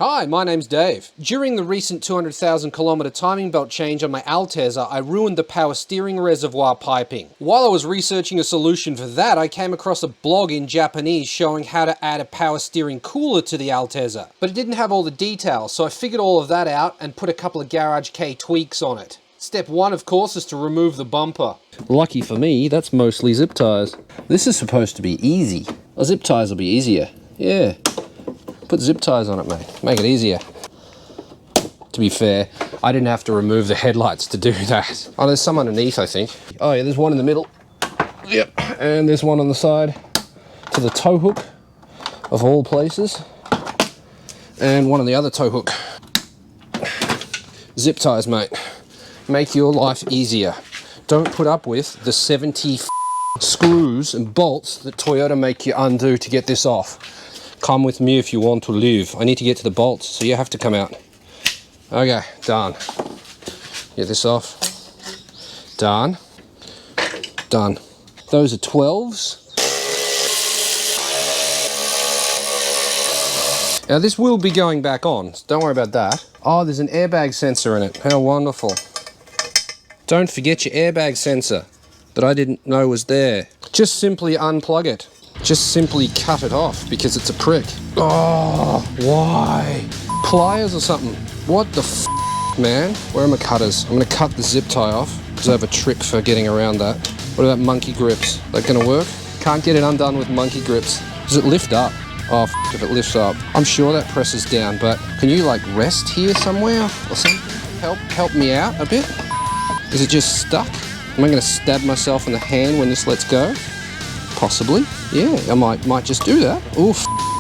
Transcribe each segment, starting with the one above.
Hi, my name's Dave. During the recent 200,000 kilometre timing belt change on my Altezza, I ruined the power steering reservoir piping. While I was researching a solution for that, I came across a blog in Japanese showing how to add a power steering cooler to the Altezza. But it didn't have all the details, so I figured all of that out and put a couple of Garage K tweaks on it. Step 1, of course, is to remove the bumper. Lucky for me, that's mostly zip ties. This is supposed to be easy. Oh, zip ties will be easier. Yeah. Put zip ties on it, mate. Make it easier. To be fair, I didn't have to remove the headlights to do that. Oh, there's some underneath, I think. Oh yeah, there's one in the middle. Yep. And there's one on the side to the tow hook, of all places. And one on the other tow hook. Zip ties, mate. Make your life easier. Don't put up with the 70 screws and bolts that Toyota make you undo to get this off. Come with me if you want to live. I need to get to the bolts, so you have to come out. Okay, done. Get this off. Done. Done. Those are 12s. Now this will be going back on, so don't worry about that. Oh, there's an airbag sensor in it. How wonderful. Don't forget your airbag sensor that I didn't know was there. Just simply unplug it. Just simply cut it off because it's a prick. Oh, why? Pliers or something? What the f, man? Where are my cutters? I'm gonna cut the zip tie off because I have a trick for getting around that. What about monkey grips? That gonna work? Can't get it undone with monkey grips. Does it lift up? Oh, f if it lifts up. I'm sure that presses down, but can you like rest here somewhere or something? Help me out a bit? Is it just stuck? Am I gonna stab myself in the hand when this lets go? Possibly. Yeah, I might just do that. Oh,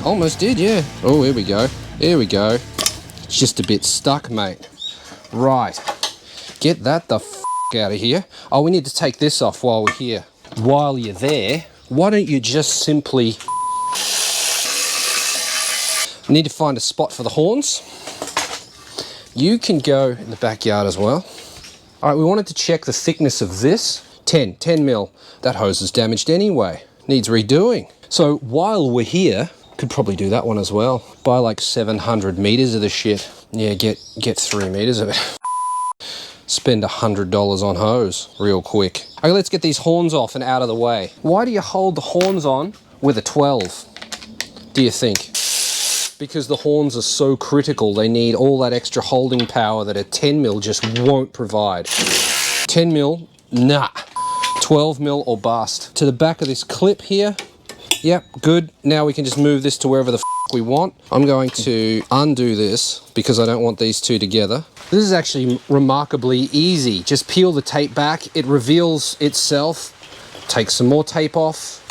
almost did, yeah. Oh, here we go. Here we go. It's just a bit stuck, mate. Right. Get that the out of here. Oh, we need to take this off while we're here. While you're there, why don't you just simply... I need to find a spot for the horns. You can go in the backyard as well. All right, we wanted to check the thickness of this. 10 mil. That hose is damaged anyway. Needs redoing. So while we're here, could probably do that one as well. Buy like 700 meters of the shit. Yeah, get 3 meters of it. Spend $100 on hose real quick. Okay, let's get these horns off and out of the way. Why do you hold the horns on with a 12? Do you think? Because the horns are so critical. They need all that extra holding power that a 10 mil just won't provide. 10 mil, nah. 12 mil or bust. To the back of this clip here. Yep, good. Now we can just move this to wherever the we want. I'm going to undo this because I don't want these two together. This is actually remarkably easy. Just peel the tape back. It reveals itself. Take some more tape off.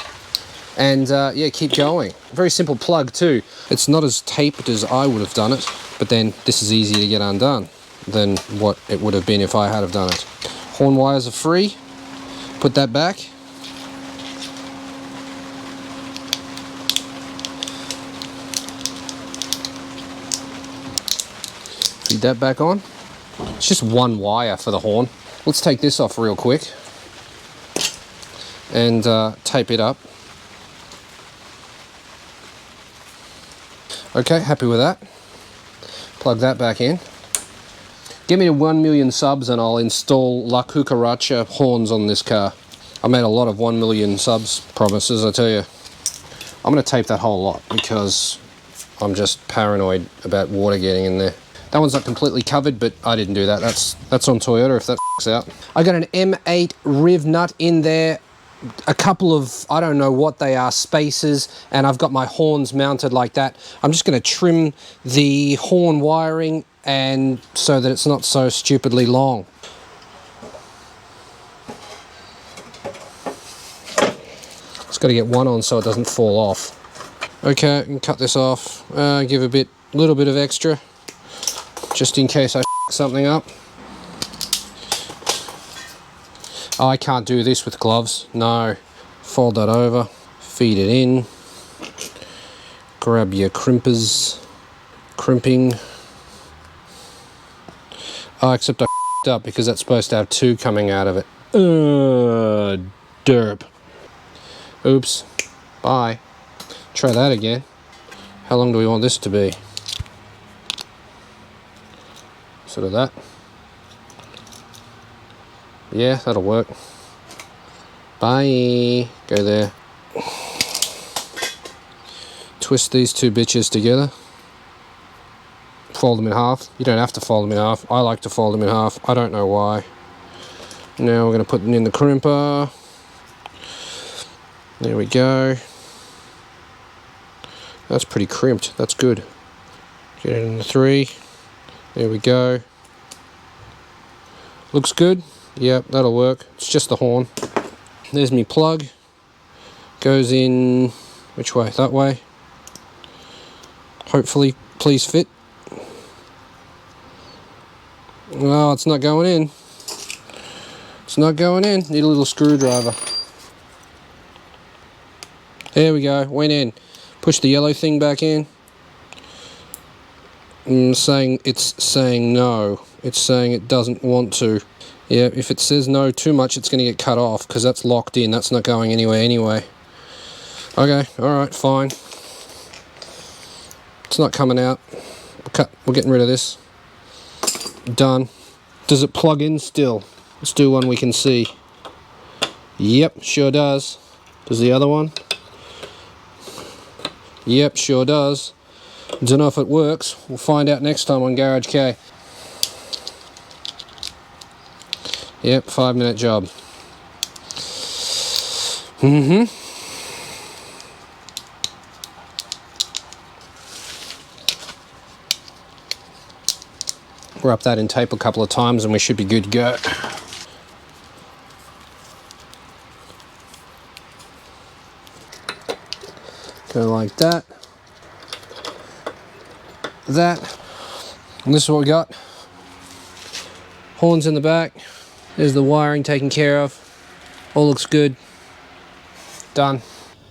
And yeah, keep going. Very simple plug too. It's not as taped as I would have done it, but then this is easier to get undone than what it would have been if I had have done it. Horn wires are free. Put that back. Feed that back on. It's just one wire for the horn. Let's take this off real quick and tape it up. Okay, happy with that. Plug that back in. Give me to 1 million subs and I'll install La Cucaracha horns on this car. I made a lot of 1 million subs promises, I tell you. I'm going to tape that whole lot because I'm just paranoid about water getting in there. That one's not completely covered, but I didn't do that. That's on Toyota if that f***s out. I got an M8 riv nut in there. A couple of, I don't know what they are, spacers, and I've got my horns mounted like that. I'm just going to trim the horn wiring and so that it's not so stupidly long. Just got to get one on so it doesn't fall off. Okay, I can cut this off. Give a little bit of extra, just in case I f*** something up. Oh, I can't do this with gloves. No. Fold that over. Feed it in. Grab your crimpers. Crimping. Oh, except I f***ed up because that's supposed to have two coming out of it. Derp. Oops. Bye. Try that again. How long do we want this to be? Sort of that. Yeah, that'll work. Bye. Go there. Twist these two bitches together. Fold them in half. You don't have to fold them in half. I like to fold them in half. I don't know why. Now we're going to put them in the crimper. There we go. That's pretty crimped. That's good. Get it in the 3. There we go. Looks good. Yep, that'll work. It's just the horn. There's me plug. Goes in... which way? That way. Hopefully, please fit. Oh, it's not going in. It's not going in. Need a little screwdriver. There we go. Went in. Push the yellow thing back in. It's saying no. It's saying it doesn't want to. Yeah, if it says no too much, it's going to get cut off because that's locked in. That's not going anywhere anyway. Okay, alright, fine. It's not coming out. We're getting rid of this. Done. Does it plug in still? Let's do one we can see. Yep, sure does. Does the other one? Yep, sure does. Don't know if it works. We'll find out next time on Garage K. Yep, 5-minute job. Wrap that in tape a couple of times and we should be good to go. Go like that. That. And this is what we got. Horns in the back. There's the wiring taken care of. All looks good. Done.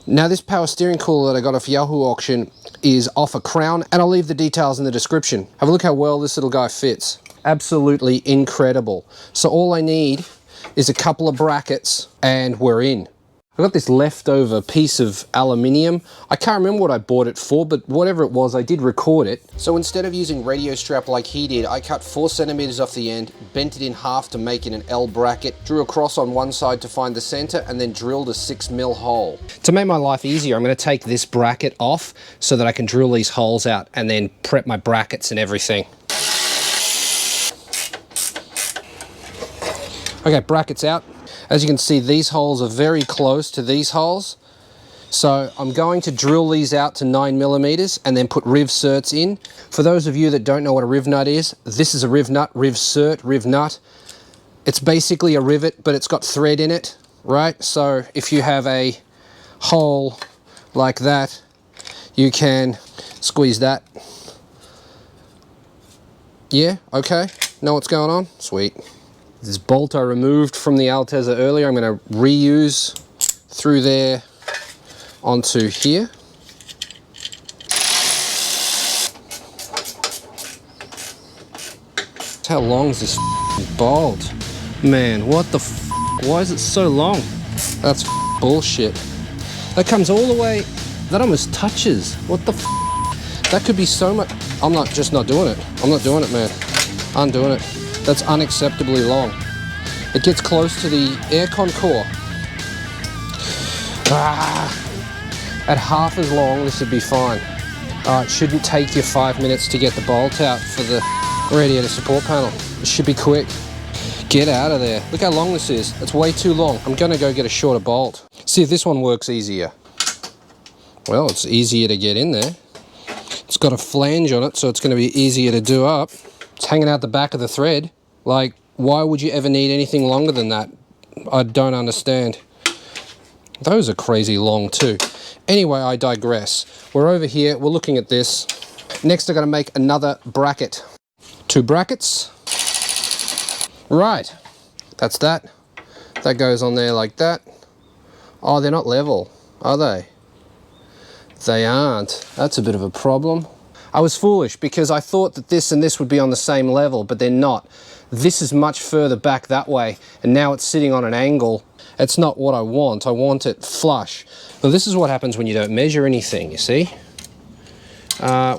Now this power steering cooler that I got off Yahoo auction is off a Crown, and I'll leave the details in the description. Have a look how well this little guy fits. Absolutely incredible. So all I need is a couple of brackets and we're in. I got this leftover piece of aluminium. I can't remember what I bought it for, but whatever it was, I did record it. So instead of using radio strap like he did, I cut 4 centimeters off the end, bent it in half to make it an L bracket, drew a cross on one side to find the center, and then drilled a 6mm hole. To make my life easier, I'm going to take this bracket off so that I can drill these holes out and then prep my brackets and everything. Okay, brackets out. As you can see, these holes are very close to these holes. So I'm going to drill these out to 9mm and then put riv certs in. For those of you that don't know what a riv nut is, this is a riv nut, riv cert, riv nut. It's basically a rivet, but it's got thread in it, right? So if you have a hole like that, you can squeeze that. Yeah, okay, know what's going on? Sweet. This bolt I removed from the Altezza earlier, I'm going to reuse through there onto here. How long is this bolt? Man, what the f? Why is it so long? That's bullshit. That comes all the way, that almost touches. What the f? That could be so much. I'm not doing it. I'm not doing it, man. Undoing it. That's unacceptably long. It gets close to the aircon core. At half as long, this would be fine. It shouldn't take you 5 minutes to get the bolt out for the radiator support panel. It should be quick. Get out of there. Look how long this is. It's way too long. I'm gonna go get a shorter bolt. See if this one works easier. Well, it's easier to get in there. It's got a flange on it, so it's gonna be easier to do up. It's hanging out the back of the thread. Like, why would you ever need anything longer than that? I don't understand. Those are crazy long too. Anyway, I digress. We're over here, we're looking at this. Next, I'm gonna make another bracket. 2 brackets. Right, that's that. That goes on there like that. Oh, they're not level, are they? They aren't. That's a bit of a problem. I was foolish because I thought that this and this would be on the same level, but they're not. This is much further back that way, and now it's sitting on an angle. It's not what I want it flush. But this is what happens when you don't measure anything, you see? That's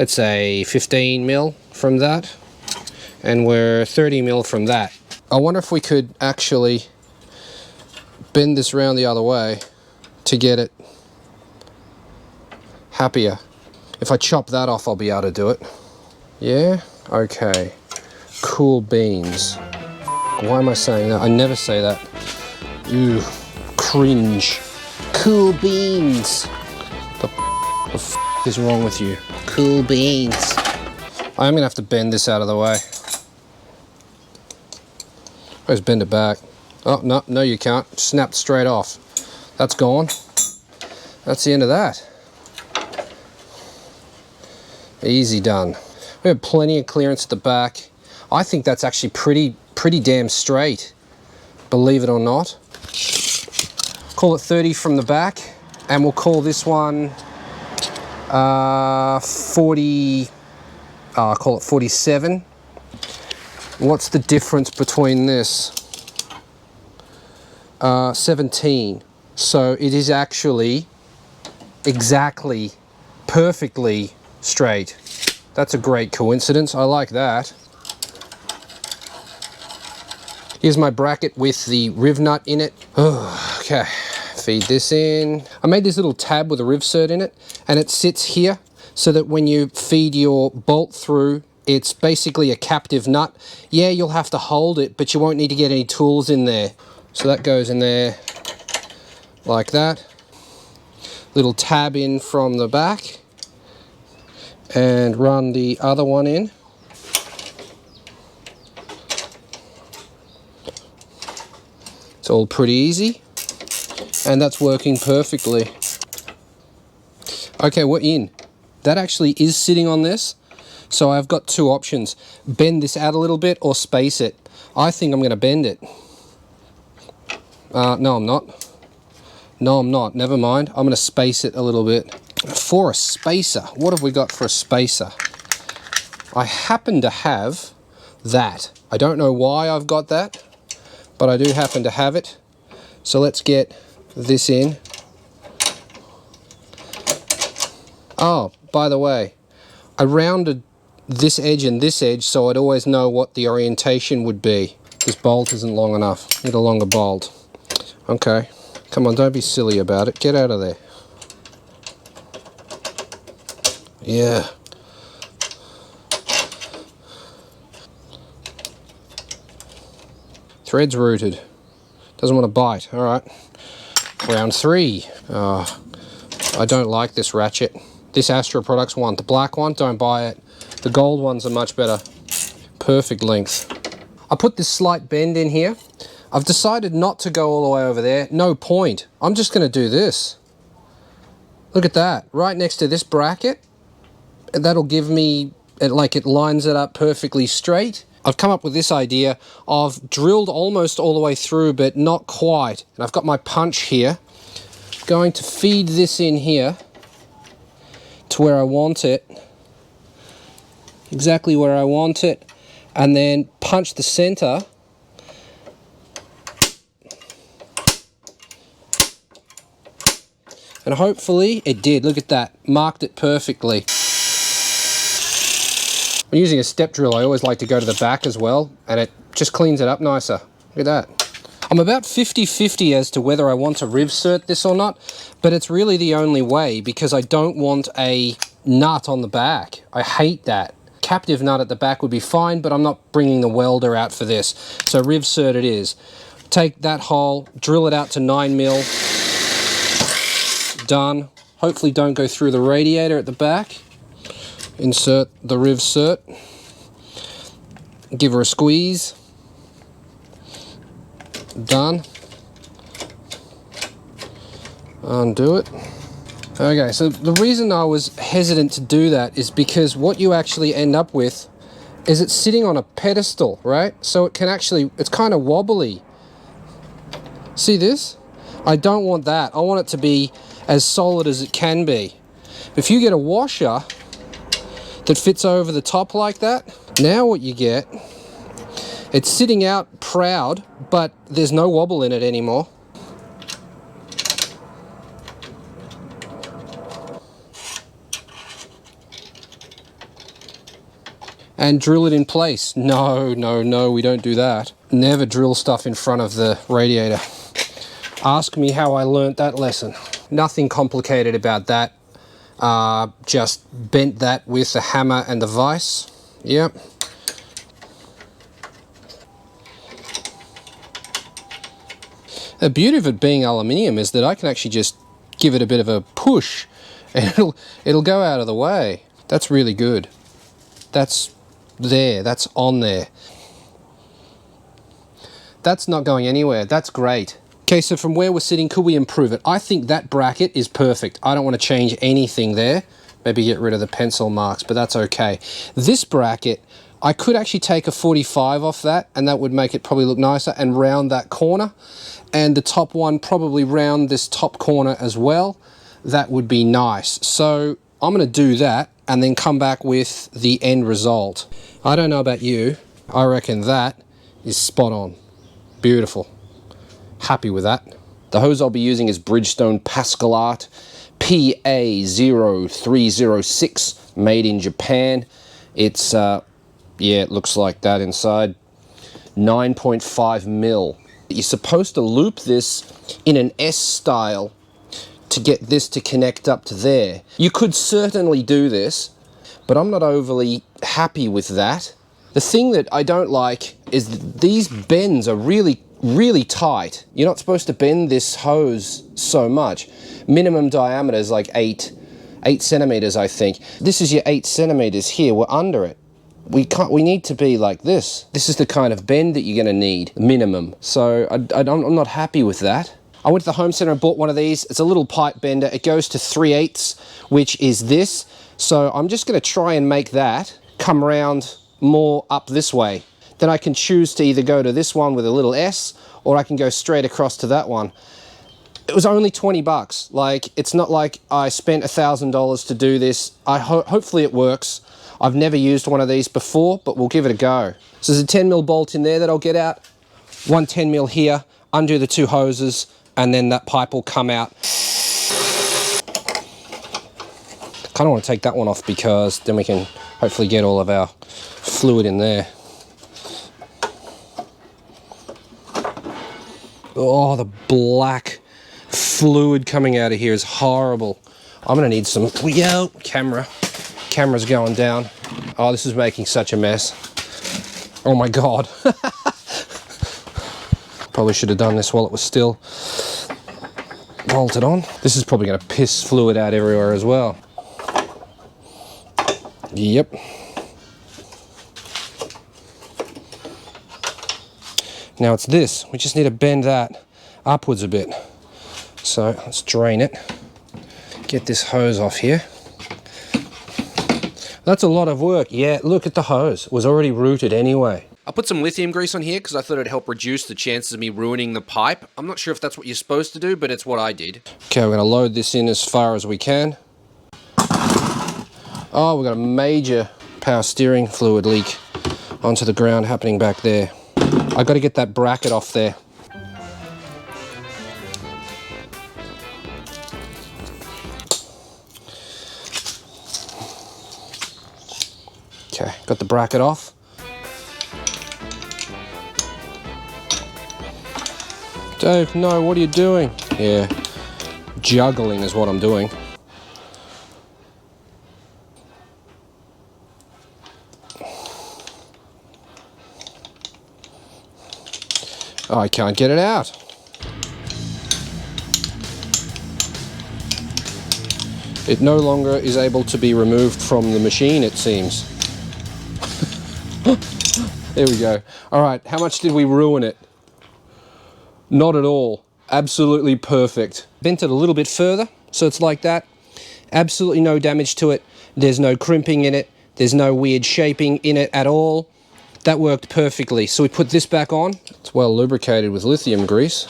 let's say 15 mil from that, and we're 30 mil from that. I wonder if we could actually bend this round the other way to get it happier. If I chop that off, I'll be able to do it. Yeah? Okay. Cool beans. Why am I saying that? I never say that. Ew. Cringe. Cool beans. The f is wrong with you? Cool beans. I'm gonna have to bend this out of the way. Let's bend it back. Oh, no, no you can't. Snapped straight off. That's gone. That's the end of that. Easy done. We have plenty of clearance at the back. I think that's actually pretty damn straight, believe it or not. Call it 30 from the back, and we'll call this one 40, I'll call it 47. What's the difference between this? 17. So it is actually exactly, perfectly straight. That's a great coincidence. I like that. Here's my bracket with the riv nut in it. Oh, okay, feed this in. I made this little tab with a riv cert in it, and it sits here so that when you feed your bolt through, it's basically a captive nut. Yeah, you'll have to hold it, but you won't need to get any tools in there. So that goes in there like that. Little tab in from the back, and run the other one in. It's all pretty easy, and that's working perfectly. Okay, we're in. That actually is sitting on this, so I've got two options. Bend this out a little bit or space it. I think I'm going to bend it. No, I'm not. No, I'm not. Never mind. I'm going to space it a little bit. For a spacer, what have we got for a spacer? I happen to have that. I don't know why I've got that, but I do happen to have it. So let's get this in. Oh, by the way, I rounded this edge and this edge so I'd always know what the orientation would be. This bolt isn't long enough. Need a longer bolt. Okay. Come on, don't be silly about it. Get out of there. Yeah. Thread's rooted. Doesn't want to bite. All right. Round 3. I don't like this ratchet. This Astro Products one. The black one, don't buy it. The gold ones are much better. Perfect length. I put this slight bend in here. I've decided not to go all the way over there. No point. I'm just going to do this. Look at that. Right next to this bracket. That'll give me, like, it lines it up perfectly straight. I've come up with this idea. I've drilled almost all the way through, but not quite. And I've got my punch here. Going to feed this in here to where I want it. Exactly where I want it. And then punch the center. And hopefully it did. Look at that. Marked it perfectly. When using a step drill, I always like to go to the back as well, and it just cleans it up nicer. Look at that. I'm about 50-50 as to whether I want to riv cert this or not, but it's really the only way because I don't want a nut on the back. I hate that. Captive nut at the back would be fine, but I'm not bringing the welder out for this. So riv cert it is. Take that hole, drill it out to 9 mil. Done. Hopefully don't go through the radiator at the back. Insert the riv cert. Give her a squeeze. Done. Undo it. Okay, so the reason I was hesitant to do that is because what you actually end up with is it's sitting on a pedestal, right? So it can actually, it's kind of wobbly. See this? I don't want that. I want it to be as solid as it can be. If you get a washer that fits over the top like that, now what you get, it's sitting out proud, but there's no wobble in it anymore. and drill it in place. No, no, no, we don't do that. Never drill stuff in front of the radiator. Ask me how I learnt that lesson. Nothing complicated about that. Just bent that with the hammer and the vise. Yep. The beauty of it being aluminium is that I can actually just give it a bit of a push and it'll go out of the way. That's really good. That's there, that's on there. That's not going anywhere. That's great. Okay, so from where we're sitting, could we improve it? I think that bracket is perfect. I don't want to change anything there. Maybe get rid of the pencil marks, but that's okay. This bracket, I could actually take a 45 off that, and that would make it probably look nicer, and round that corner. And the top one, probably round this top corner as well. That would be nice. So I'm going to do that, and then come back with the end result. I don't know about you. I reckon that is spot on. Beautiful. Happy with that. The hose I'll be using is Bridgestone Pascal Art PA0306, made in Japan. It's, yeah, it looks like that inside. 9.5 mil. You're supposed to loop this in an S style to get this to connect up to there. You could certainly do this, but I'm not overly happy with that. The thing that I don't like is that these bends are really tight. You're not supposed to bend this hose so much. Minimum diameter is like 8 centimeters, I think. This is your 8 centimeters here. We're under it. We need to be like this. This is the kind of bend that you're gonna need, minimum. So I'm not happy with that. I went to the home center and bought one of these. It's a little pipe bender. It goes to 3/8, which is this. So I'm just gonna try and make that come around more up this way. Then I can choose to either go to this one with a little S, or I can go straight across to that one. It was only 20 bucks. Like, it's not like I spent $1,000 to do this. Hopefully it works. I've never used one of these before, but we'll give it a go. So there's a 10 mil bolt in there that I'll get out. One 10 mil here, undo the two hoses, and then that pipe will come out. Kind of want to take that one off because then we can hopefully get all of our fluid in there. Oh, the black fluid coming out of here is horrible. I'm gonna need some, camera's going down. Oh, this is making such a mess. Oh my God. Probably should have done this while it was still bolted on. This is probably gonna piss fluid out everywhere as well. Yep. Now it's this. We just need to bend that upwards a bit. So let's drain it. Get this hose off here. That's a lot of work. Yeah, look at the hose. It was already routed anyway. I put some lithium grease on here because I thought it'd help reduce the chances of me ruining the pipe. I'm not sure if that's what you're supposed to do, but it's what I did. Okay, we're going to load this in as far as we can. Oh, we've got a major power steering fluid leak onto the ground happening back there. I got to get that bracket off there. Okay, got the bracket off. Dave, no, what are you doing? Yeah, juggling is what I'm doing. Oh, I can't get it out. It no longer is able to be removed from the machine, it seems. There we go. All right, how much did we ruin it? Not at all. Absolutely perfect. Bent it a little bit further, so it's like that. Absolutely no damage to it. There's no crimping in it. There's no weird shaping in it at all. That worked perfectly. So we put this back on. It's well lubricated with lithium grease.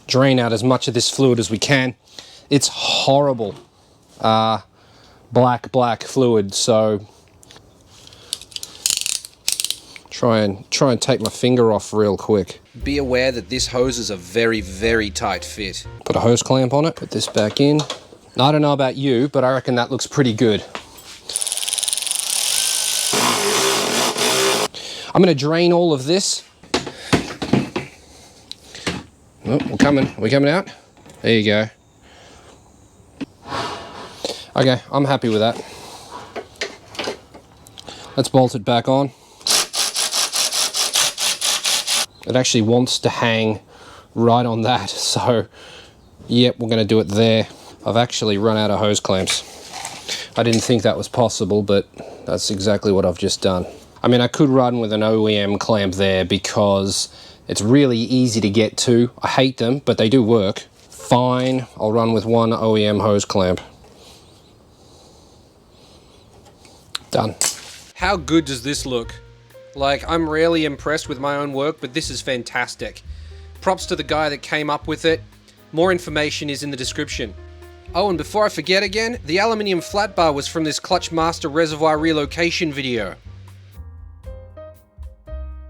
Drain out as much of this fluid as we can. It's horrible. Black fluid, so Try and take my finger off real quick. Be aware that this hose is a very, very tight fit. Put a hose clamp on it, put this back in. Now, I don't know about you, but I reckon that looks pretty good. I'm gonna drain all of this. Oh, we're coming out? There you go. Okay, I'm happy with that. Let's bolt it back on. It actually wants to hang right on that, so yep, we're gonna do it there. I've actually run out of hose clamps. I didn't think that was possible, but that's exactly what I've just done. I mean, I could run with an OEM clamp there because it's really easy to get to. I hate them, but they do work. Fine, I'll run with one OEM hose clamp. Done. How good does this look? Like, I'm rarely impressed with my own work, but this is fantastic. Props to the guy that came up with it. More information is in the description. Oh, and before I forget again, the aluminium flat bar was from this Clutch Master reservoir relocation video.